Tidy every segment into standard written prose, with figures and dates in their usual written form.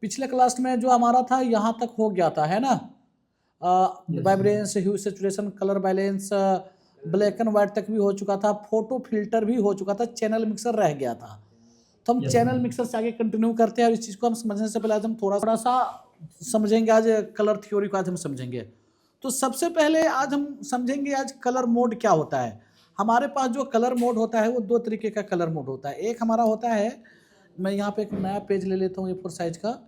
पिछले क्लास में जो हमारा था यहाँ तक हो गया था, है ना। Vibrance, hue, saturation, colour balance, black and white तक भी हो चुका था, फोटो फिल्टर भी हो चुका था, चैनल मिक्सर रह गया था। तो हम चैनल मिक्सर से आगे कंटिन्यू करते हैं। और इस चीज़ को हम समझने से पहले आज हम थोड़ा सा समझेंगे, आज कलर थ्योरी को आज हम समझेंगे। तो सबसे पहले आज हम समझेंगे आज कलर मोड क्या होता है। हमारे पास जो कलर मोड होता है वो दो तरीके का कलर मोड होता है। एक हमारा होता है, मैं यहाँ पे एक नया पेज ले लेता हूँ A4 साइज का।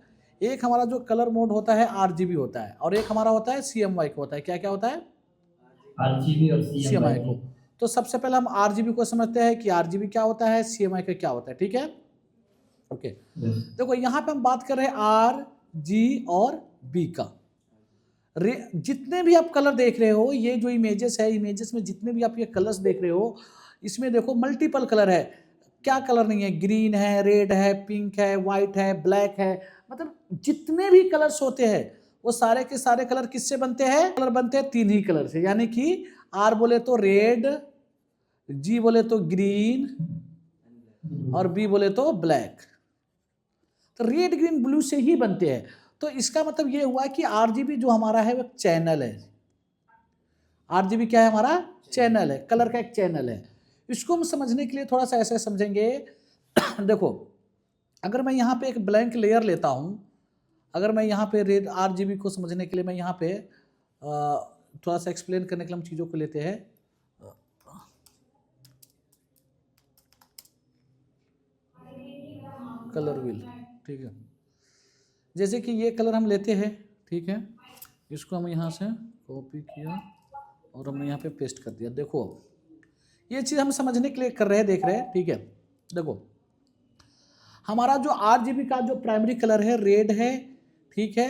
एक हमारा जो कलर मोड होता है RGB होता है, और एक हमारा होता है CMY को होता है। क्या क्या होता है? RGB और CMY को। तो सबसे पहले हम RGB को समझते हैं कि RGB क्या होता है, CMY का क्या होता है। ठीक है, ओके। देखो यहाँ पे हम बात कर रहे हैं R, G और B का। जितने भी आप कलर देख रहे हो, ये जो इमेजेस है, इमेजेस में जितने भी आप ये कलर्स देख रहे हो, इसमें देखो मल्टीपल कलर है। क्या कलर नहीं है? ग्रीन है, रेड है, पिंक है, व्हाइट है, ब्लैक है। मतलब जितने भी कलर्स होते हैं वो सारे के सारे कलर किससे बनते हैं? कलर बनते हैं तीन ही कलर से, यानी कि R बोले तो रेड, G बोले तो ग्रीन, और B बोले तो ब्लैक। तो रेड, ग्रीन, ब्लू से ही बनते हैं। तो इसका मतलब ये हुआ कि RGB जो हमारा है वो चैनल है। RGB क्या है? हमारा चैनल है, कलर का एक चैनल है। इसको हम समझने के लिए थोड़ा सा ऐसे समझेंगे। देखो, अगर मैं यहाँ पे एक ब्लैंक लेयर लेता हूँ, अगर मैं यहाँ पे रेड RGB को समझने के लिए मैं यहाँ पे थोड़ा सा एक्सप्लेन करने के लिए हम चीज़ों को लेते हैं। कलर व्हील, ठीक है। जैसे कि ये कलर हम लेते हैं, ठीक है, इसको हम यहाँ से कॉपी किया और हमने यहाँ पे पेस्ट कर दिया। देखो, ये चीज़ हम समझने के लिए कर रहे हैं, देख रहे हैं, ठीक है। देखो, हमारा जो RGB का जो प्राइमरी कलर है रेड है, ठीक है,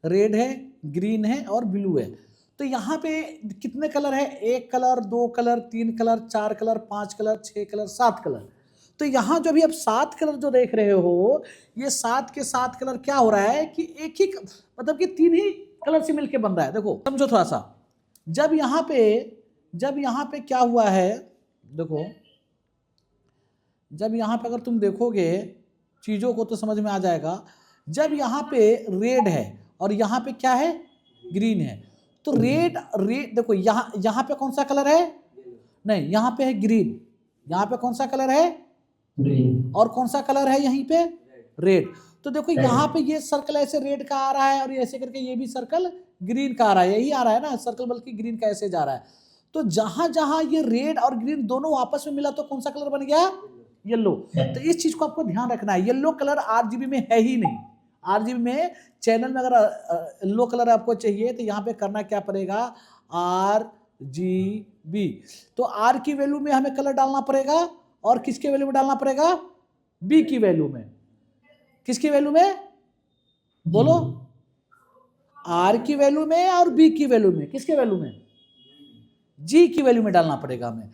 रेड है, ग्रीन है और ब्लू है। तो यहाँ पे कितने कलर है? एक कलर, दो कलर, तीन कलर, चार कलर, पाँच कलर, छः कलर, सात कलर। तो यहाँ जो भी आप सात कलर जो देख रहे हो, ये सात के सात कलर क्या हो रहा है कि एक ही, मतलब कि तीन ही कलर से मिलके बन रहा है। देखो समझो थोड़ा सा, जब यहाँ पे क्या हुआ है, देखो, जब यहाँ पे अगर तुम देखोगे चीज़ों को तो समझ में आ जाएगा। जब यहाँ पे रेड है और यहाँ पे क्या है? ग्रीन है। तो रेड देखो, यहाँ पे कौन सा कलर है? नहीं, यहाँ पे है ग्रीन। यहाँ पे कौन सा कलर है? ग्रीन। और कौन सा कलर है यहीं पे? रेड। तो देखो यहाँ पे ये सर्कल ऐसे रेड का आ रहा है और ऐसे करके ये भी सर्कल ग्रीन का आ रहा है, यही आ रहा है ना सर्कल, बल्कि ग्रीन का ऐसे जा रहा है। तो जहां जहां ये रेड और ग्रीन दोनों आपस में मिला तो कौन सा कलर बन गया? येलो। तो इस चीज को आपको ध्यान रखना है, येलो कलर RGB में है ही नहीं। RGB में चैनल में अगर येलो कलर आपको चाहिए तो यहाँ पे करना क्या पड़ेगा? RGB। तो R की वैल्यू में हमें कलर डालना पड़ेगा, और किसके वैल्यू में डालना पड़ेगा? B की वैल्यू में। किसकी वैल्यू में? बोलो। R की वैल्यू में और B की वैल्यू में। किसके वैल्यू में? G की वैल्यू में डालना पड़ेगा हमें।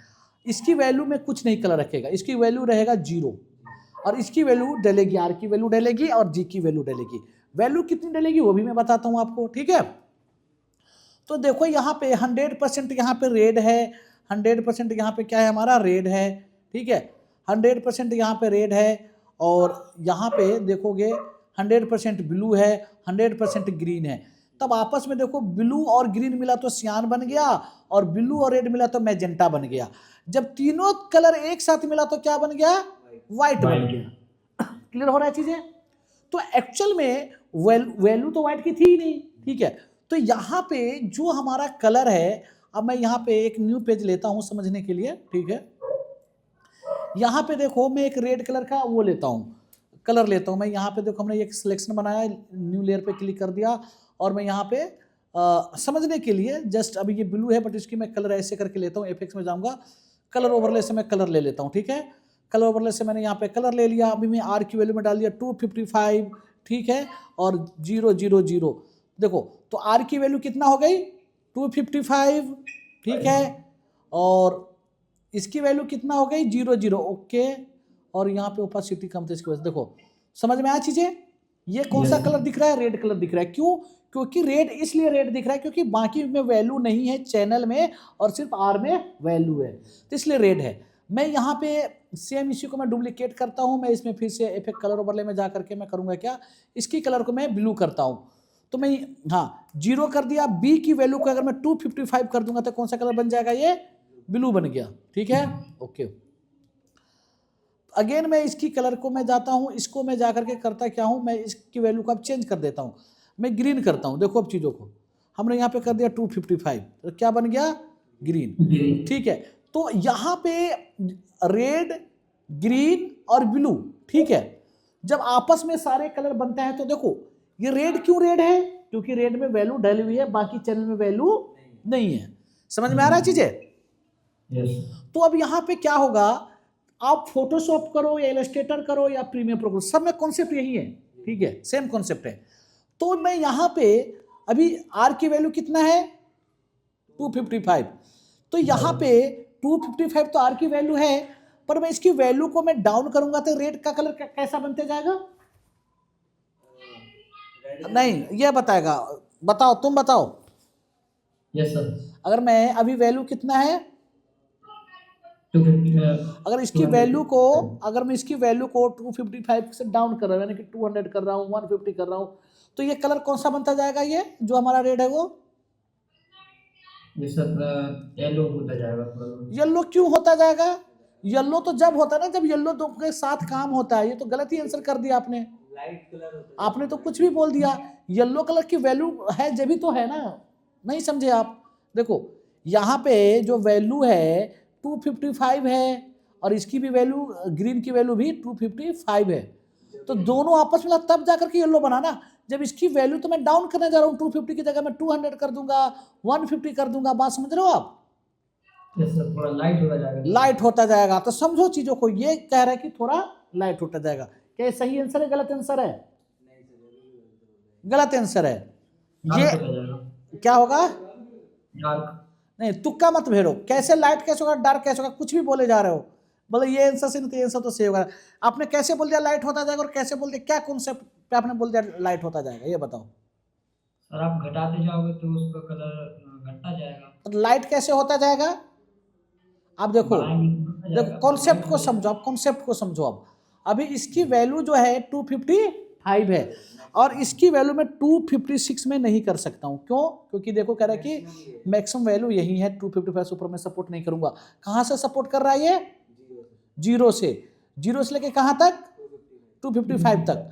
इसकी वैल्यू में कुछ नहीं कलर रखेगा, इसकी वैल्यू रहेगा 0, और इसकी वैल्यू डलेगी, R की वैल्यू डलेगी और G की वैल्यू डलेगी। वैल्यू कितनी डलेगी वो भी मैं बताता हूं आपको, ठीक है। तो देखो यहाँ पे 100% यहाँ पे रेड है, 100% यहाँ पे क्या है? हमारा रेड है, ठीक है, 100% यहाँ पे रेड है। और यहाँ पे देखोगे 100% ब्लू है, 100% ग्रीन है। तब आपस में देखो, ब्लू और ग्रीन मिला तो सियान बन गया, और ब्लू और रेड मिला तो मैजेंटा बन गया। जब तीनों कलर एक साथ मिला तो क्या बन गया? व्हाइट बन गया। क्लियर हो रहा है चीजें? तो एक्चुअल में वैल्यू तो व्हाइट की थी ही नहीं, ठीक है। तो यहाँ पे जो हमारा कलर है, अब मैं यहाँ पे एक न्यू पेज लेता हूँ समझने के लिए, ठीक है। यहाँ पे देखो, मैं एक रेड कलर का वो लेता हूँ, कलर लेता हूँ मैं। यहाँ पे देखो, हमने एक सिलेक्शन बनाया, न्यू लेयर पे क्लिक कर दिया, और मैं यहाँ पे समझने के लिए जस्ट, अभी ये ब्लू है बट इसकी मैं कलर ऐसे करके लेता हूँ। FX में जाऊँगा, कलर ओवरले से मैं कलर ले लेता हूँ, ठीक है। कलर ओवरले से मैंने यहाँ पे कलर ले लिया। अभी मैं R की वैल्यू में डाल दिया 255, ठीक है, और 000। देखो, तो R की वैल्यू कितना हो गई? 255, ठीक है, और इसकी वैल्यू कितना हो गई? 00, ओके। और यहाँ पे ओपेसिटी कम थी इसकी वजह से। देखो समझ में आया चीजें? ये कौन सा कलर दिख रहा है? रेड कलर दिख रहा है। क्यों? क्योंकि रेड इसलिए रेड दिख रहा है क्योंकि बाकी में वैल्यू नहीं है चैनल में, और सिर्फ R में वैल्यू है, तो इसलिए रेड है। मैं यहाँ पे सेम इसी को मैं डुप्लीकेट करता हूँ, मैं इसमें फिर से इफेक्ट कलर ओवरले में जा करके मैं करूँगा क्या, इसकी कलर को मैं ब्लू करता हूँ। तो मैं हाँ 0 कर दिया, बी की वैल्यू को अगर मैं 255 कर दूंगा तो कौन सा कलर बन जाएगा, ये ब्लू बन गया। ठीक है, ओके। अगेन मैं इसकी कलर को मैं जाता हूँ, इसको मैं जा करके करता क्या हूँ, मैं इसकी वैल्यू को अब चेंज कर देता हूँ, मैं ग्रीन करता हूँ। देखो अब चीज़ों को हमने यहाँ पे कर दिया 255, तो क्या बन गया, ग्रीन। ग्रीन। ठीक है, तो यहाँ पे रेड, ग्रीन और ब्लू, ठीक है, जब आपस में सारे कलर बनता है तो देखो ये रेड क्यों रेड है, क्योंकि रेड में वैल्यू डली हुई है, बाकी चैनल में वैल्यू नहीं है। समझ में आ रहा है चीजें? यस। तो अब यहाँ पे क्या होगा, आप फोटोशॉप करो या इलस्ट्रेटर करो या प्रीमियर प्रो करो, सब में कॉन्सेप्ट यही है। ठीक है, सेम कॉन्सेप्ट है। तो मैं यहाँ पे अभी आर की वैल्यू कितना है, 255, तो यहाँ पे 255 तो आर की वैल्यू है, पर मैं इसकी वैल्यू को मैं डाउन करूंगा तो रेड का कलर कैसा बनते जाएगा, नहीं ये बताएगा, बताओ तुम बताओ। Yes sir. अगर मैं अभी वैल्यू कितना है, 250, अगर इसकी वैल्यू को, अगर मैं इसकी वैल्यू को 255 से डाउन कर रहा हूँ, यानी कि 200 कर रहा हूँ, 150 कर रहा हूँ, तो ये कलर कौन सा बनता जाएगा, ये जो हमारा रेड है वो ये सर येलो होता जाएगा थोड़ा। येलो क्यों होता जाएगा, येलो तो जब होता है ना जब येलो दो के साथ काम होता है। ये तो गलत ही आंसर कर दिया आपने, लाइट कलर होता है। आपने तो कुछ भी बोल दिया। येलो कलर की वैल्यू है जब भी तो है ना, नहीं समझे आप। देखो यहाँ पे जो वैल्यू है 255 है, और इसकी भी वैल्यू, ग्रीन की वैल्यू भी 255 है, तो दोनों आपस में तब जाकर के येलो बना ना, जब इसकी वैल्यू तो मैं डाउन करने जा रहा हूँ, 250 की जगह मैं 200 कर दूंगा, 150 कर दूंगा। बात समझ रहे हो आप? यस सर, थोड़ा लाइट होता जाएगा। लाइट होता जाएगा, तो समझो चीजों को, ये कह रहा है कि थोड़ा लाइट होता जाएगा। क्या ये सही आंसर है, गलत आंसर है? गलत आंसर है ये। डार्क होता जाएगा। क्या होगा, डार्क। नहीं तुक्का मत भेड़ो, कैसे लाइट कैसे होगा, डार्क कैसे होगा, कुछ भी बोले जा रहे हो। बोले ये आंसर से नहीं तो ये आंसर तो सही होगा। आपने कैसे बोल दिया लाइट होता जाएगा, और कैसे बोल दिया, क्या कॉन्सेप्ट पे आपने बोल दिया लाइट होता जाएगा, ये बताओ। सर आप घटाते जाओगे तो उसका कलर घटता जाएगा। तो लाइट कैसे होता जाएगा, आप देखो, देखो कॉन्सेप्ट को समझो, आप कॉन्सेप्ट को समझो। अब अभी इसकी वैल्यू जो है 255 है, और इसकी वैल्यू मैं 256 में नहीं कर सकता हूं। क्यों? क्योंकि देखो कह रहा है कि मैक्सिमम वैल्यू यही है 255 से ऊपर मैं सपोर्ट नहीं करूंगा। कहां से सपोर्ट कर रहा है ये, जीरो से लेके कहां तक, 255 तक।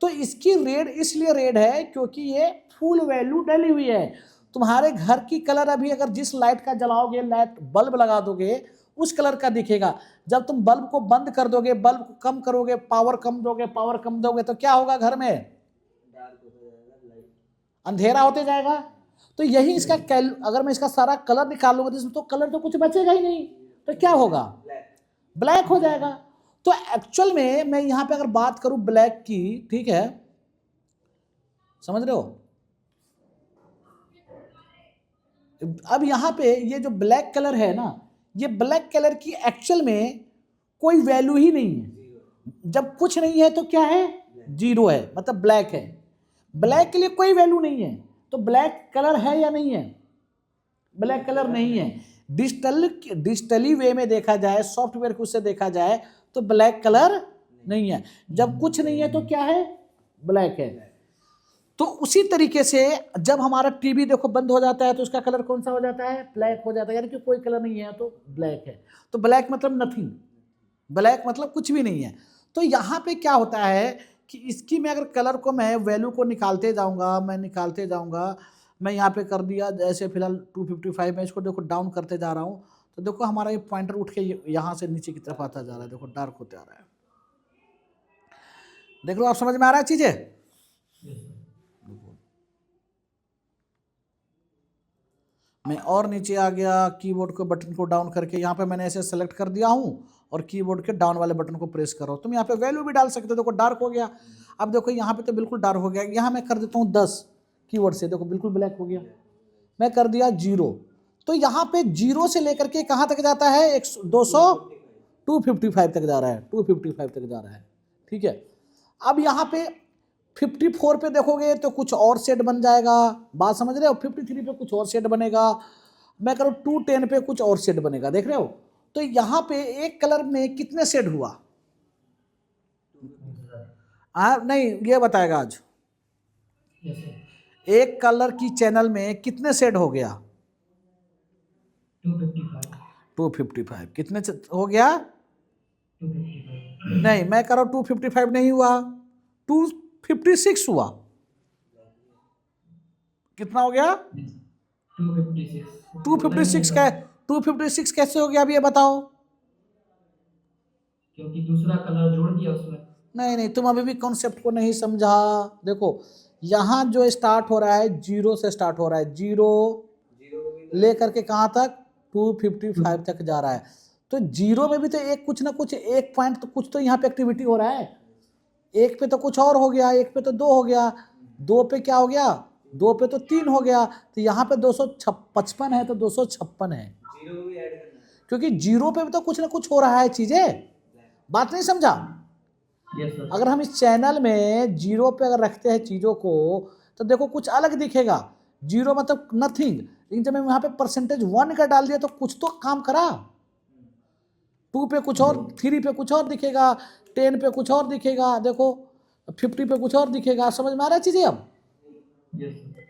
तो इसकी रेड इसलिए रेड है क्योंकि ये फुल वैल्यू डली हुई है। तुम्हारे घर की कलर अभी अगर जिस लाइट का जलाओगे, लाइट बल्ब लगा दोगे, उस कलर का दिखेगा। जब तुम बल्ब को बंद कर दोगे, बल्ब को कम करोगे, पावर कम दोगे, तो क्या होगा, घर में अंधेरा होते जाएगा। तो यही इसका अगर मैं इसका सारा कलर निकाल लूंगा तो कलर तो कुछ बचेगा ही नहीं, तो क्या होगा, ब्लैक हो जाएगा। तो एक्चुअल में मैं यहां पे अगर बात करूं ब्लैक की, ठीक है, समझ रहे हो? अब यहां पे ये जो ब्लैक कलर है ना, ये ब्लैक कलर की एक्चुअल में कोई वैल्यू ही नहीं है। जब कुछ नहीं है तो क्या है, जीरो है, मतलब ब्लैक है। ब्लैक के लिए कोई वैल्यू नहीं है, तो ब्लैक कलर है या नहीं है, ब्लैक कलर नहीं है। डिजिटली वे में देखा जाए, सॉफ्टवेयर को उससे देखा जाए तो ब्लैक कलर नहीं है। जब कुछ नहीं है तो क्या है, ब्लैक है। तो उसी तरीके से जब हमारा टीवी देखो बंद हो जाता है तो उसका कलर कौन सा हो जाता है, ब्लैक हो जाता है, यानी कि कोई कलर नहीं है तो ब्लैक है। तो ब्लैक मतलब नथिंग, ब्लैक मतलब कुछ भी नहीं है। तो यहाँ पे क्या होता है कि इसकी मैं अगर कलर को मैं वैल्यू को निकालते जाऊँगा, मैं यहाँ पे कर दिया जैसे फिलहाल 255 में, इसको देखो डाउन करते जा रहा हूँ, तो देखो हमारा ये पॉइंटर उठ के यहाँ से नीचे की तरफ आता जा रहा है, देखो डार्क होते आ रहा है। देख लो आप, समझ में आ रहा है चीजें? मैं और नीचे आ गया, कीबोर्ड को बटन को डाउन करके यहाँ पे मैंने ऐसे सेलेक्ट कर दिया हूँ, और कीबोर्ड के डाउन वाले बटन को प्रेस कर रहा हूँ। तुम यहाँ पे वैल्यू भी डाल सकते हो, देखो डार्क हो गया। अब देखो यहाँ पे तो बिल्कुल डार्क हो गया, यहाँ मैं कर देता हूँ 10 कीवर्ड से, देखो बिल्कुल ब्लैक हो गया। मैं कर दिया 0, तो यहाँ पे 0 से लेकर के कहाँ तक जाता है, 255 तक जा रहा है, 255 तक जा रहा है, ठीक है। अब यहाँ पे 54 पे देखोगे तो कुछ और शेड बन जाएगा, बात समझ रहे हो? 53 पे कुछ और शेड बनेगा, मैं करूँ 210 पे कुछ और शेड बनेगा, देख रहे हो? तो यहाँ पे एक कलर में कितने शेड हुआ? नहीं, ये बताएगा आज। Yes, sir. एक कलर की चैनल में कितने शेड हो गया? 255. 255। कितने हो गया? 255. नहीं, मैं कह रहा हूँ 255 नहीं हुआ, 256 हुआ। कितना हो गया? 256. 256 का 256 कैसे हो गया अब ये बताओ? क्योंकि दूसरा कलर जोड़ दिया उसमें। नहीं, तुम अभी भी कॉन्सेप्ट को नहीं समझा। देखो, यहाँ जो स्टार्ट हो रहा है जीरो से स्टार्ट हो रहा है, जीरो लेकर के कहाँ तक? 255 तक जा रहा है। तो जीरो में भी तो एक कुछ ना कुछ एक पॉइंट तो कुछ तो यहाँ पे एक्टिविटी हो रहा है। एक पे तो कुछ और हो गया, एक पे तो दो हो गया, दो पे क्या हो गया? दो पे तो तीन हो गया। तो यहाँ पे 255 है तो 256 है, क्योंकि जीरो पे भी तो कुछ ना कुछ हो रहा है चीजें। बात नहीं समझा? Yes, sir. अगर हम इस चैनल में जीरो पे अगर रखते हैं चीजों को तो देखो कुछ अलग दिखेगा। जीरो मतलब नथिंग, लेकिन जब मैं यहाँ पे परसेंटेज 1 का डाल दिया तो कुछ तो काम करा। 2 पे कुछ और, 3 पे कुछ और दिखेगा, 10 पे कुछ और दिखेगा, देखो 50 पे कुछ और दिखेगा। समझ में आ रहा है चीजें अब? Yes, sir.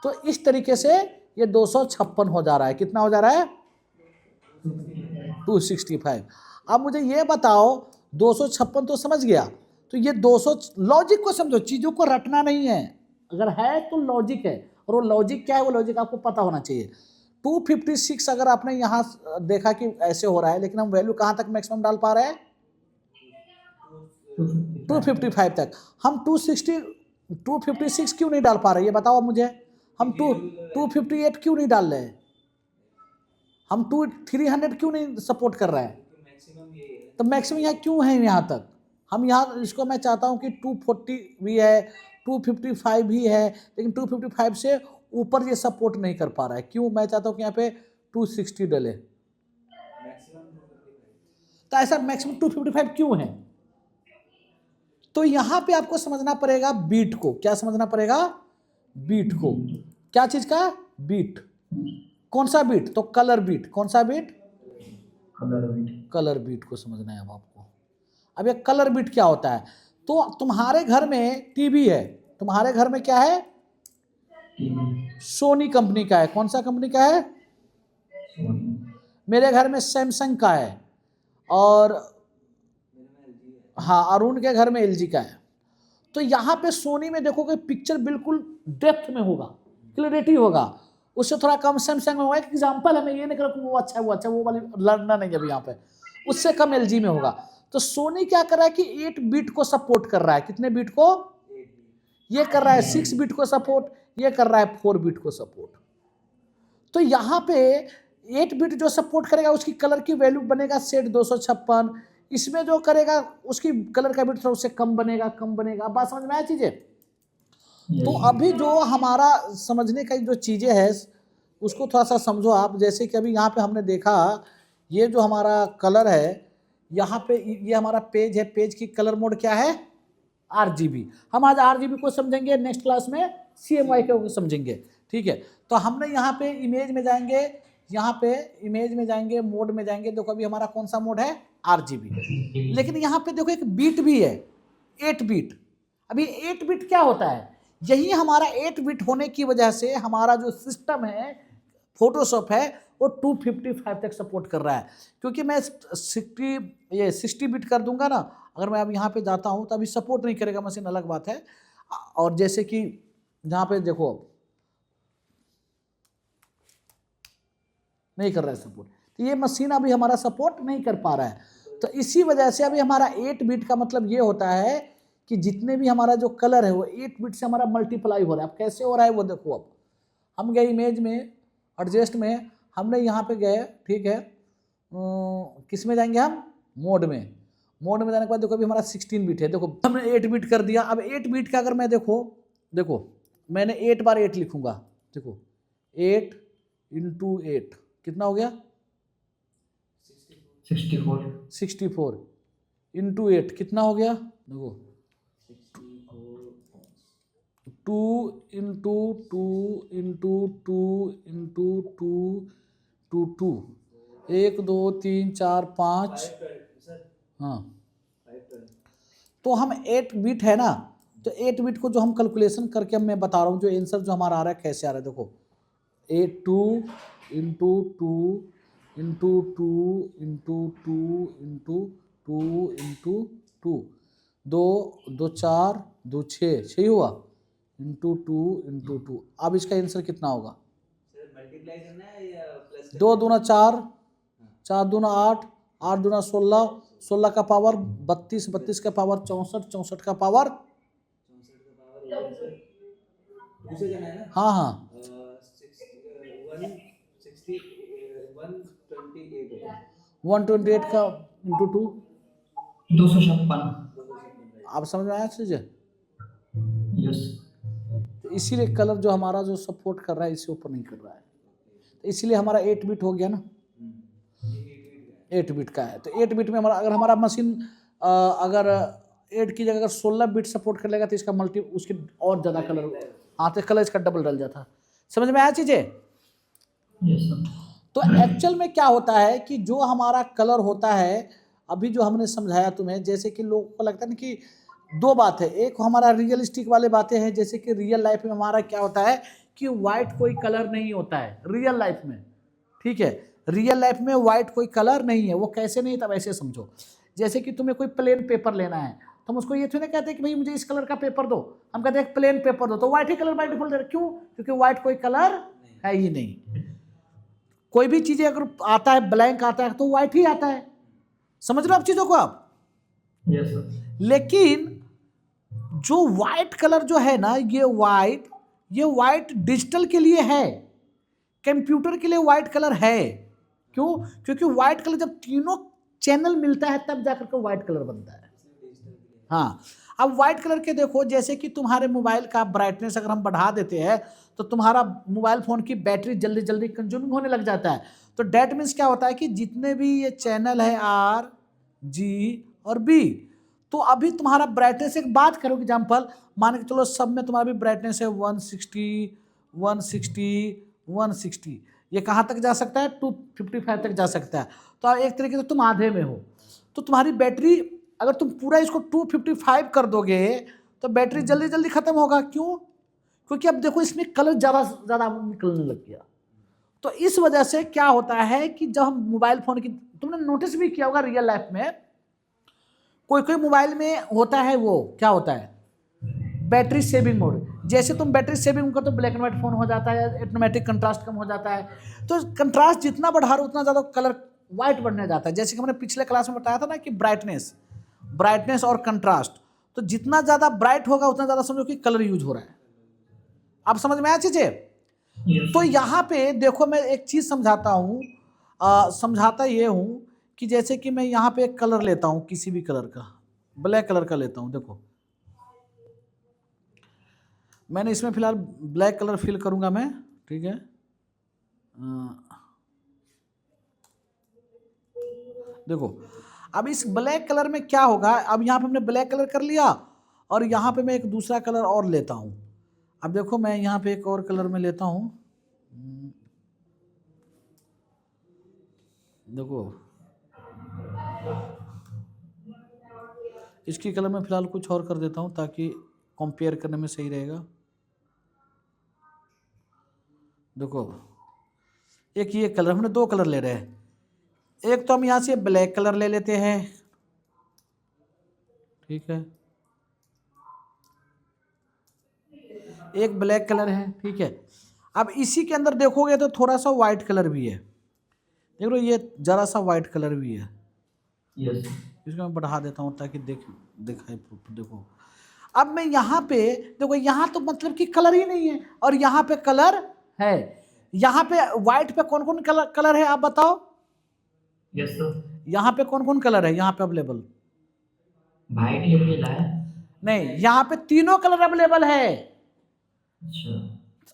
तो इस तरीके से ये 256 हो जा रहा है। कितना हो जा रहा है? 255. 265। अब मुझे ये बताओ, 256 तो समझ गया, तो ये 200 लॉजिक को समझो, चीजों को रटना नहीं है। अगर है तो लॉजिक है, और वो लॉजिक क्या है, वो लॉजिक आपको पता होना चाहिए। 256 अगर आपने यहाँ देखा कि ऐसे हो रहा है, लेकिन हम वैल्यू कहाँ तक मैक्सिमम डाल पा रहे हैं? 255 तक। हम 256 क्यों नहीं डाल पा रहे, ये बताओ अब मुझे। हम 258 क्यों नहीं डाल रहे हैं? हम 300 क्यों नहीं सपोर्ट कर रहे हैं? तो मैक्सिमम यहाँ क्यों है यहाँ तक? हम यहाँ इसको मैं चाहता हूँ कि 240 भी है, 255 भी है, लेकिन 255 से ऊपर ये सपोर्ट नहीं कर पा रहा है। क्यों? मैं चाहता हूँ कि यहाँ पे 260 डले। तो ऐसा मैक्सिमम 255 क्यों है? तो यहाँ पे आपको समझना पड़ेगा बीट को। क्या समझना पड़ेगा? बीट को। क्या चीज का? बीट। कौन सा बीट? तो कलर बीट। कौन सा बीट? कलर बीट को समझना है अब आपको। अब ये कलर बीट क्या होता है? तो तुम्हारे घर में टीवी है, तुम्हारे घर में क्या है? सोनी कंपनी का है। कौन सा कंपनी का है? मेरे घर में सैमसंग का है, और हाँ, अरुण के घर में एलजी का है। तो यहाँ पे सोनी में देखोगे पिक्चर बिल्कुल डेप्थ में होगा, क्लियरिटी होगा। उससे थोड़ा कम सैमसंग में होगा। एक एग्जांपल है, मैं ये नहीं कर रहा वो अच्छा है वो अच्छा, वो वाली लड़ना नहीं अभी यहाँ पे। उससे कम एलजी में होगा। तो सोनी क्या कर रहा है कि 8 बीट को सपोर्ट कर रहा है। कितने बीट को? ये कर रहा है 6 बीट को सपोर्ट, ये कर रहा है 4 बीट को सपोर्ट। तो यहाँ पे 8 बिट जो सपोर्ट करेगा उसकी कलर की वैल्यू बनेगा सेट 256। इसमें जो करेगा उसकी कलर का बिट थोड़ा उससे कम बनेगा। बात समझ में आया चीजें? तो अभी जो हमारा समझने का जो चीजें है उसको थोड़ा सा समझो आप। जैसे कि अभी यहाँ पे हमने देखा, ये जो हमारा कलर है, यहाँ पे ये हमारा पेज है, पेज की कलर मोड क्या है? RGB। हम आज RGB को समझेंगे, नेक्स्ट क्लास में CMYK को समझेंगे। ठीक है, तो हमने यहाँ पे इमेज में जाएंगे, यहाँ पे इमेज में जाएंगे, मोड में जाएंगे। देखो अभी हमारा कौन सा मोड है? RGB। लेकिन यहाँ पे देखो एक बीट भी है, 8 बीट। अभी 8 बीट क्या होता है? यही हमारा 8 बीट होने की वजह से हमारा जो सिस्टम है, फोटोशॉप है, वो 255 तक सपोर्ट कर रहा है। क्योंकि मैं 60 बिट कर दूंगा ना, अगर मैं अब यहाँ पे जाता हूँ तो अभी सपोर्ट नहीं करेगा मशीन, अलग बात है। और जैसे कि जहाँ पे देखो नहीं कर रहा है सपोर्ट, तो ये मशीन अभी हमारा सपोर्ट नहीं कर पा रहा है। तो इसी वजह से अभी हमारा 8 बिट का मतलब ये होता है कि जितने भी हमारा जो कलर है वो 8 बिट से हमारा मल्टीप्लाई हो रहा है। अब कैसे हो रहा है वो देखो। अब हम गए इमेज में, एडजस्ट में, हमने यहाँ पे गए, ठीक है, किस में जाएंगे हम? मोड में। मोड में जाने के बाद देखो अभी हमारा 16 बिट है। देखो हमने 8 बिट कर दिया। अब 8 बिट का अगर मैं देखो मैंने 8 बार 8 लिखूंगा। देखो 8 × 8 कितना हो गया? 64 × 8 कितना हो गया? देखो 2 × 2 × 2 × 2 × 2 2 1 2 3 4 5, हाँ, तो हम 8 बिट है ना, तो 8 बिट को जो हम कैलकुलेशन करके मैं बता रहा हूँ जो आंसर जो हमारा आ रहा है कैसे आ रहा है, देखो 2 into 2 into 2 into 2 into 2 into 2, 2 2 4 2 6 6 हुआ, इंटू 2 इंटू 2। अब इसका आंसर कितना होगा? मल्टीप्लाई करना है या प्लस? 2 दूना 4, 4 दूना 8, 8 दूना 16, 16 का पावर 32, 32 का पावर 64, 64 का पावर, 64 का पावर दूसरे जन है ना? हाँ हाँ 128 का इंटू 2। 256। आप समझ में आया चीज़? यस। तो इसीलिए कलर जो हमारा जो सपोर्ट कर रहा है इसे ऊपर नहीं कर रहा है, तो इसीलिए हमारा 8 बिट हो गया ना, 8 बिट का है। तो 8 बिट में हमारा अगर हमारा मशीन अगर 8 की जगह अगर 16 बिट सपोर्ट कर लेगा तो इसका मल्टी उसके और ज़्यादा कलर, हाँ, तो कलर इसका डबल डल जाता। समझ में आया चीज़ें? Yes sir. तो एक्चुअल में क्या होता है कि जो हमारा कलर होता है, अभी जो हमने समझाया तुम्हें, जैसे कि लोगों को लगता है ना कि दो बात है, एक हमारा रियलिस्टिक वाले बातें हैं, जैसे कि रियल लाइफ में हमारा क्या होता है कि वाइट कोई कलर नहीं होता है रियल लाइफ में, ठीक है, रियल लाइफ में वाइट कोई कलर नहीं है। वो कैसे नहीं, तब ऐसे समझो, जैसे कि तुम्हें कोई प्लेन पेपर लेना है, तो हम उसको ये थोड़ी ना कहते हैं कि भाई मुझे इस कलर का पेपर दो, हम कहते हैं प्लेन पेपर दो, तो white he colour by default दे रहे। क्यों? क्योंकि व्हाइट कोई कलर है ही नहीं। कोई भी चीजें अगर आता है ब्लैंक आता है तो व्हाइट ही आता है। समझ रहे हो आप चीजों को आप? Yes sir. लेकिन जो व्हाइट कलर जो है ना, ये व्हाइट डिजिटल के लिए है, कंप्यूटर के लिए व्हाइट कलर है। क्यों? क्योंकि व्हाइट कलर जब तीनों चैनल मिलता है तब जाकर के व्हाइट कलर बनता है। हाँ, अब व्हाइट कलर के देखो, जैसे कि तुम्हारे मोबाइल का ब्राइटनेस अगर हम बढ़ा देते हैं तो तुम्हारा मोबाइल फोन की बैटरी जल्दी जल्दी कंज्यूमिंग होने लग जाता है। तो डेट मीन्स क्या होता है कि जितने भी ये चैनल है R, G और B, तो अभी तुम्हारा ब्राइटनेस, एक बात करो एग्जाम्पल, मान के चलो सब में तुम्हारा भी ब्राइटनेस है 160, 160, 160, ये कहाँ तक जा सकता है? 255 तक जा सकता है। तो एक तरीके से तुम आधे में हो, तो तुम्हारी बैटरी अगर तुम पूरा इसको 255 कर दोगे तो बैटरी जल्दी जल्दी खत्म होगा। क्यों? क्योंकि अब देखो इसमें कलर ज़्यादा ज़्यादा निकलने लग गया। तो इस वजह से क्या होता है कि जब हम मोबाइल फोन की, तुमने नोटिस भी किया होगा रियल लाइफ में, कोई कोई मोबाइल में होता है, वो क्या होता है, बैटरी सेविंग मोड। जैसे तुम बैटरी सेविंग का तो ब्लैक एंड व्हाइट फोन हो जाता है, ऑटोमेटिक कंट्रास्ट कम हो जाता है। तो कंट्रास्ट जितना बढ़ा रहे उतना ज़्यादा कलर व्हाइट बढ़ने जाता है। जैसे कि हमने पिछले क्लास में बताया था ना कि ब्राइटनेस और कंट्रास्ट, तो जितना ज़्यादा ब्राइट होगा उतना ज़्यादा समझो कि कलर यूज हो रहा है। आप समझ में आया चीज़ें? तो यहाँ पे देखो मैं एक चीज़ समझाता हूँ, समझाता ये हूँ कि जैसे कि मैं यहाँ पे एक कलर लेता हूँ, किसी भी कलर का, ब्लैक कलर का लेता हूँ। देखो मैंने इसमें फिलहाल ब्लैक कलर फिल करूँगा मैं, ठीक है। देखो अब इस ब्लैक कलर में क्या होगा, अब यहाँ पे हमने ब्लैक कलर कर लिया और यहाँ पे मैं एक दूसरा कलर और लेता हूँ। अब देखो मैं यहाँ पे एक और कलर में लेता हूँ, देखो इसकी कलर में फिलहाल कुछ और कर देता हूँ ताकि कंपेयर करने में सही रहेगा। देखो एक ये कलर, हमने दो कलर ले रहे हैं, एक तो हम यहाँ से ब्लैक कलर ले लेते हैं, ठीक है, एक ब्लैक कलर है, ठीक है। अब इसी के अंदर देखोगे तो थोड़ा सा वाइट कलर भी है, देख लो ये जरा सा वाइट कलर भी है। यस। इसको मैं बढ़ा देता हूँ ताकि दिखाई। देखो अब मैं यहाँ पे, देखो यहाँ तो मतलब कि कलर ही नहीं है और यहाँ पे कलर है। यहाँ पे व्हाइट पे कौन कौन कलर है आप बताओ? Yes sir. यहाँ पे कौन कौन कलर है यहाँ पे अवेलेबल? व्हाइट ही अकेला है। नहीं, यहाँ पे तीनों कलर अवेलेबल है। अच्छा।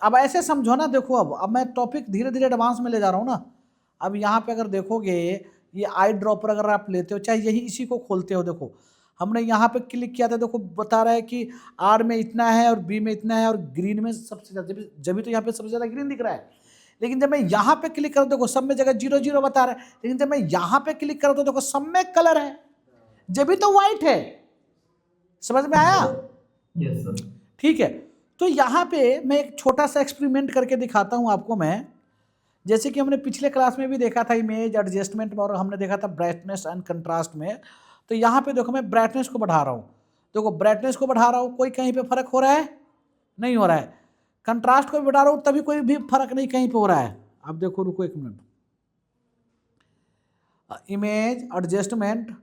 अब ऐसे समझो ना, देखो अब मैं टॉपिक धीरे धीरे एडवांस में ले जा रहा हूँ ना। अब यहाँ पे अगर देखोगे ये आई ड्रॉपर अगर आप लेते हो, चाहे यही इसी को खोलते हो, देखो हमने यहाँ पे क्लिक किया था, देखो बता रहा है कि आर में इतना है और बी में इतना है और ग्रीन में सबसे ज़्यादा, जब तो यहाँ पे सबसे ज़्यादा ग्रीन दिख रहा है। लेकिन जब मैं यहाँ पे क्लिक करूँ देखो सब में जगह 0 0 बता रहा है, लेकिन जब मैं यहाँ पे क्लिक करूँ तो देखो सब में कलर है, जब भी तो व्हाइट है। समझ में आया? Yes sir. ठीक है, तो यहाँ पे मैं एक छोटा सा एक्सपेरिमेंट करके दिखाता हूँ आपको मैं। जैसे कि हमने पिछले क्लास में भी देखा था इमेज एडजस्टमेंट में, और हमने देखा था ब्राइटनेस एंड कंट्रास्ट में। तो यहाँ पे देखो मैं ब्राइटनेस को बढ़ा रहा हूँ, देखो ब्राइटनेस को बढ़ा रहा हूँ, कोई कहीं पे फर्क हो रहा है? नहीं हो रहा है। कंट्रास्ट को भी बढ़ा रहा हूँ तभी कोई भी फर्क नहीं कहीं पे हो रहा है। अब देखो रुको एक minute, image adjustment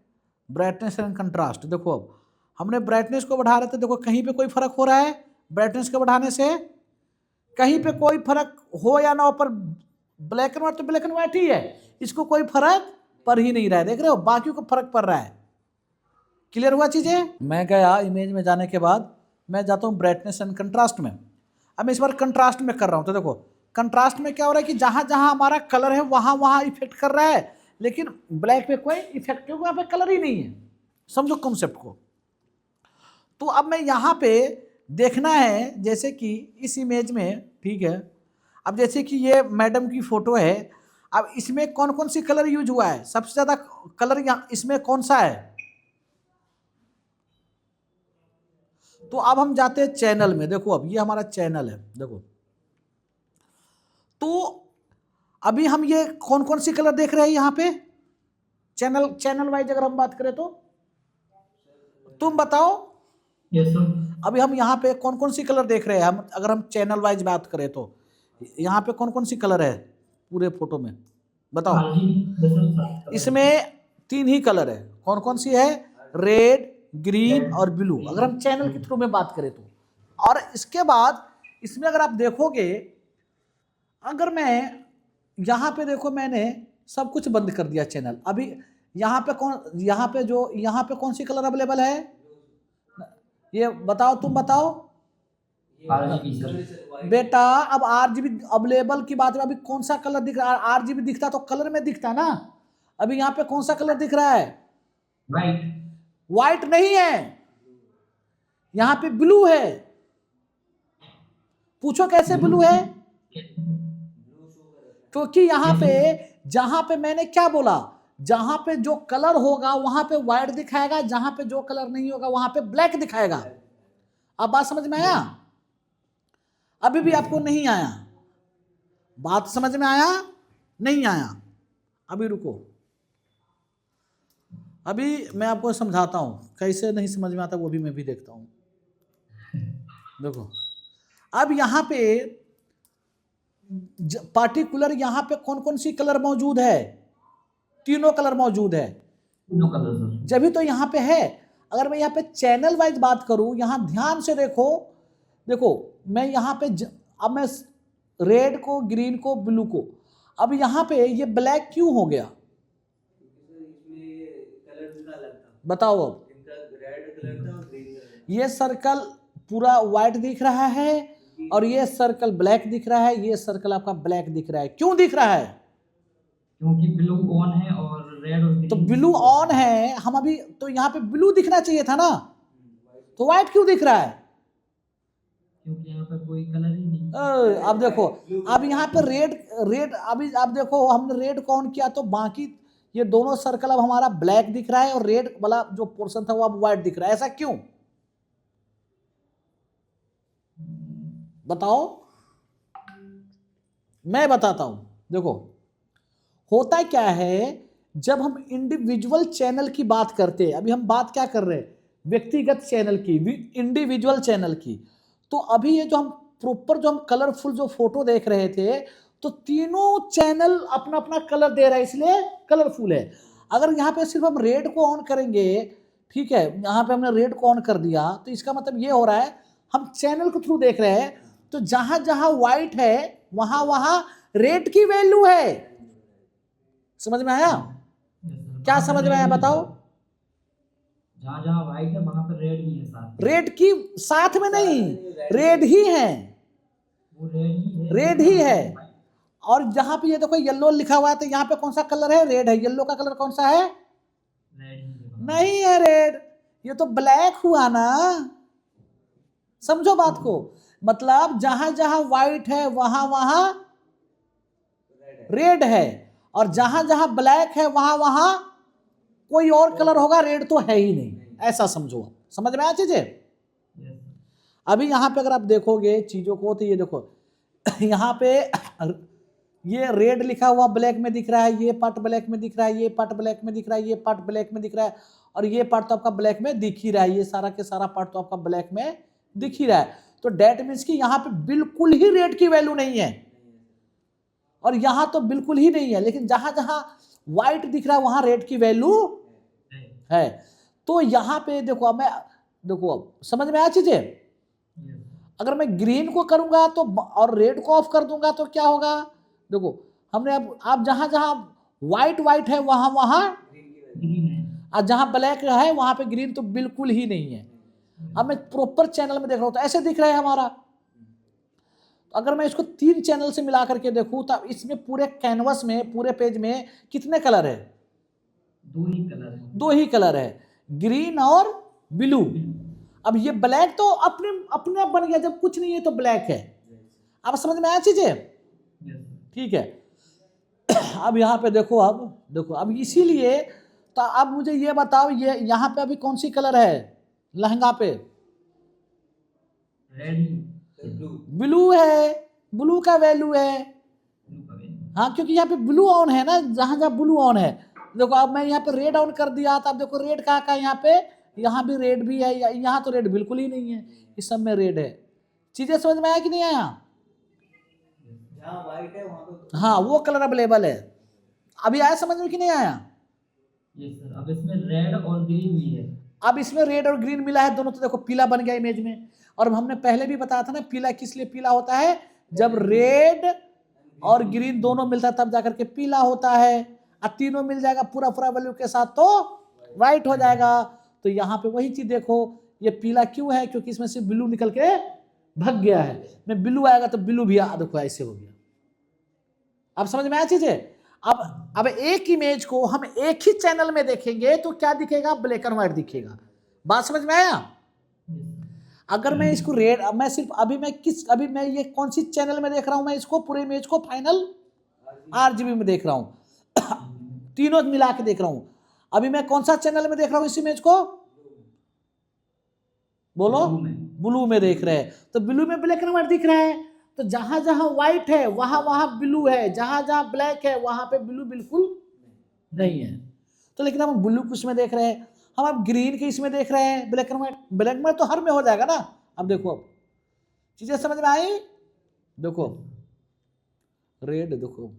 brightness and contrast. देखो अब हमने ब्राइटनेस को बढ़ा रहे थे, देखो कहीं पे कोई फर्क हो रहा है? ब्राइटनेस को बढ़ाने से कहीं पे कोई फर्क हो या ना हो, पर ब्लैक एंड व्हाइट तो ब्लैक एंड व्हाइट ही है, इसको कोई फर्क पड़ ही नहीं रहा है। देख रहे हो, बाकी को फर्क पड़ रहा है। क्लियर हुआ चीजें? मैं गया इमेज में जाने के बाद मैं जाता हूँ ब्राइटनेस एंड कंट्रास्ट में। अब मैं इस बार कंट्रास्ट में कर रहा हूँ, तो देखो कंट्रास्ट में क्या हो रहा है कि जहां जहां हमारा कलर है वहां वहां इफेक्ट कर रहा है, लेकिन ब्लैक पे कोई इफेक्ट, क्योंकि वहां पे कलर ही नहीं है। समझो कॉन्सेप्ट को। तो अब मैं यहाँ पे देखना है, जैसे कि इस इमेज में, ठीक है, अब जैसे कि ये मैडम की फोटो है, अब इसमें कौन कौन सी कलर यूज हुआ है? सबसे ज्यादा कलर यहाँ इसमें कौन सा है? तो अब हम जाते हैं चैनल में। देखो अब ये हमारा चैनल है, देखो तो अभी हम ये कौन कौन सी कलर देख रहे हैं यहाँ पे? चैनल वाइज अगर हम बात करें तो तुम बताओ। Yes sir. अभी हम यहाँ पे कौन कौन सी कलर देख रहे हैं? हम अगर हम चैनल वाइज बात करें तो यहाँ पे कौन कौन सी कलर है पूरे फोटो में? बताओ। इसमें 3 ही कलर है। कौन कौन सी है? रेड, ग्रीन और ब्लू, अगर हम चैनल के थ्रू में बात करें तो। और इसके बाद इसमें अगर आप देखोगे, अगर मैं यहाँ पे देखो मैंने सब कुछ बंद कर दिया चैनल, अभी यहाँ पे कौन सी कलर अवेलेबल है? ये बताओ, तुम बताओ RGB सर। बेटा। अब RGB अवेलेबल की बात है, अभी कौन सा कलर दिख रहा है? RGB दिखता तो कलर में दिखता ना। अभी यहाँ पे कौन सा कलर दिख रहा है? राइट। व्हाइट नहीं है, यहाँ पे ब्लू है। पूछो कैसे ब्लू है? क्योंकि यहाँ पे जहां पे मैंने क्या बोला, जहां पे जो कलर होगा वहां पे व्हाइट दिखाएगा, जहां पे जो कलर नहीं होगा वहां पे ब्लैक दिखाएगा। अब बात समझ में आया? अभी भी आपको नहीं आया? बात समझ में आया? नहीं आया? अभी रुको, अभी मैं आपको समझाता हूं कैसे नहीं समझ में आता, वो भी मैं भी देखता हूं। देखो अब यहाँ पे पार्टिकुलर यहाँ पे कौन कौन सी कलर मौजूद है? तीनों कलर मौजूद है। तीनों कलर सर। जब भी तो यहाँ पे है। अगर मैं यहाँ पे चैनल वाइज बात करूं, यहाँ ध्यान से देखो, देखो मैं यहाँ पे अब मैं रेड को, ग्रीन को, ब्लू को, अब यहाँ पे ये ब्लैक क्यों हो गया? बताओ अब। रेड कलर था और ग्रीन कलर। ये सर्कल पूरा व्हाइट दिख रहा है और ये सर्कल ब्लैक दिख रहा है, ये सर्कल आपका ब्लैक दिख रहा है। क्यों दिख रहा है? क्योंकि ब्लू ऑन है और रेड और ग्रीन। तो ब्लू ऑन है, हम अभी तो यहाँ पे ब्लू दिखना चाहिए था ना, तो व्हाइट क्यों दिख रहा है? क्योंकि यहाँ पे कोई कलर ही नहीं। अब देखो, अब यहाँ पे रेड अभी आप देखो, हमने रेड को ऑन किया तो बाकी ये दोनों सर्कल अब हमारा ब्लैक दिख रहा है और रेड वाला जो पोर्शन था वो अब व्हाइट दिख रहा है। ऐसा क्यों? बताओ, मैं बताता हूं। देखो होता क्या है, जब हम इंडिविजुअल चैनल की बात करते हैं, अभी हम बात क्या कर रहे हैं? व्यक्तिगत चैनल की, इंडिविजुअल चैनल की। तो अभी ये जो हम प्रॉपर जो हम कलरफुल जो फोटो देख रहे थे, तो तीनों चैनल अपना अपना कलर दे रहा है, इसलिए कलरफुल है। अगर यहाँ पे सिर्फ हम रेड को ऑन करेंगे, ठीक है, यहाँ पे हमने रेड को ऑन कर दिया, तो इसका मतलब ये हो रहा है हम चैनल के थ्रू देख रहे हैं, तो जहां जहां व्हाइट है वहां वहां रेड की वैल्यू है। समझ में आया? क्या समझ में आया बताओ? जहाँ जहाँ व्हाइट है वहां पर रेड भी है साथ। रेड की साथ में नहीं, रेड ही है, वो रेड ही है। रेड ही है। और जहां पे ये देखो येलो लिखा हुआ है, तो यहाँ पे कौन सा कलर है? रेड है। येलो का कलर कौन सा है? रेड ही है। नहीं है रेड, ये तो ब्लैक हुआ ना। समझो बात को, मतलब जहां जहां व्हाइट है वहां वहां रेड है, और जहां जहां ब्लैक है वहां वहां कोई और कलर होगा, रेड तो है ही नहीं, ऐसा समझो। समझ में आया चीजें? यस अभी यहाँ पे अगर आप देखोगे चीजों को तो ये देखो यहाँ पे ये रेड लिखा हुआ ब्लैक में दिख रहा है, ये पार्ट ब्लैक में दिख रहा है, ये पार्ट ब्लैक में दिख रहा है, ये पार्ट ब्लैक में दिख रहा है, और ये पार्ट तो आपका ब्लैक में दिख ही रहा है, ये सारा के सारा पार्ट तो आपका ब्लैक में दिख ही रहा है। तो डेट मीन्स कि यहाँ पे बिल्कुल ही रेड की वैल्यू नहीं है, और यहाँ तो बिल्कुल ही नहीं है, लेकिन जहां जहां व्हाइट दिख रहा है वहां रेड की वैल्यू है। तो यहाँ पे देखो, अब मैं देखो समझ में आया चीजें? यस अगर मैं ग्रीन को करूंगा तो और रेड को ऑफ कर दूंगा तो क्या होगा? देखो हमने अब आप जहां जहां व्हाइट व्हाइट है वहां वहां, ग्रीन है। और जहां ब्लैक है वहां पे ग्रीन तो बिल्कुल ही नहीं है। अब मैं प्रॉपर चैनल में देख रहा हूं तो ऐसे दिख रहा है हमारा। तो अगर मैं इसको 3 चैनल से मिला करके देखूं तो इसमें पूरे कैनवस में, पूरे पेज में कितने कलर है? 2 ही कलर है। 2 ही कलर है, ग्रीन और ब्लू। अब ये ब्लैक तो अपने अपने आप बन गया, जब कुछ नहीं है तो ब्लैक है। अब समझ में आया चीजें? यस ठीक है। अब यहाँ पे देखो, अब देखो, अब इसीलिए तो अब मुझे ये बताओ, ये यहाँ पे अभी कौन सी कलर है लहंगा पे? रेड ब्लू ब्लू है, ब्लू का वैल्यू है। ब्लू का वैल्यू। हाँ, क्योंकि यहाँ पे ब्लू ऑन है ना, जहां जहां ब्लू ऑन है। देखो अब मैं यहाँ पे रेड ऑन कर दिया था, अब देखो रेड कहाँ का यहाँ पे, यहाँ भी रेड भी है, यहाँ तो रेड बिल्कुल ही नहीं है, इस सब में रेड है। चीजें समझ में आया कि नहीं आया? जहाँ व्हाइट है वहाँ तो हाँ, वो कलर अवेलेबल है। अभी आया समझ में कि नहीं आया? Yes sir. अब इसमें रेड और ग्रीन भी है। अब इसमें रेड और ग्रीन मिला है, दोनों तो देखो पीला बन गया इमेज में। और हमने पहले भी बताया था ना, पीला किस लिए पीला होता है? जब रेड और ग्रीन दोनों मिलता है तब जाकर के पीला होता है, और तीनों मिल जाएगा पूरा पूरा वैल्यू के साथ तो व्हाइट हो जाएगा। तो यहाँ पे वही चीज देखो, ये पीला क्यों है? क्योंकि इसमें से ब्लू निकल के भग गया है। मैं ब्लू आएगा तो ब्लू भी देखो ऐसे हो गया। अब समझ में आया चीजें? अब एक इमेज को हम एक ही चैनल में देखेंगे तो क्या दिखेगा? ब्लैक एंड व्हाइट दिखेगा। बात समझ में आया? अगर मैं इसको रेड, मैं सिर्फ अभी मैं ये कौन सी चैनल में देख रहा हूं? मैं इसको पूरे इमेज को फाइनल RGB में देख रहा हूं, तीनों मिला के देख रहा हूं। अभी मैं कौन सा चैनल में देख रहा हूं इस इमेज को? बोलो। ब्लू में देख रहे हैं, तो ब्लू में ब्लैक एंड व्हाइट दिख रहा है। तो जहां जहां व्हाइट है वहां वहां ब्लू है, जहां जहां ब्लैक है वहां पे ब्लू बिल्कुल नहीं है। तो लेकिन हम ब्लू किस में देख रहे हैं? हम अब ग्रीन के इसमें देख रहे हैं, black and white. Black and white तो हर में हो जाएगा ना। अब देखो, अब चीजें समझ में आई? देखो रेड, देखो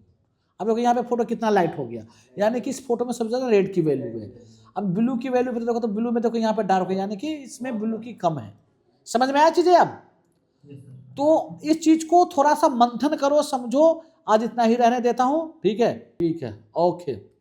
अब देखो यहाँ पे फोटो कितना लाइट हो गया, यानी कि इस फोटो में सबसे ज्यादा रेड की वैल्यू है। अब ब्लू की वैल्यू फिर देखो तो ब्लू में देखो यहाँ पे डार्क है, यानी कि इसमें ब्लू की कम है। समझ में आया चीजें? अब तो इस चीज को थोड़ा सा मंथन करो, समझो। आज इतना ही रहने देता हूं, ठीक है? ठीक है, ओके।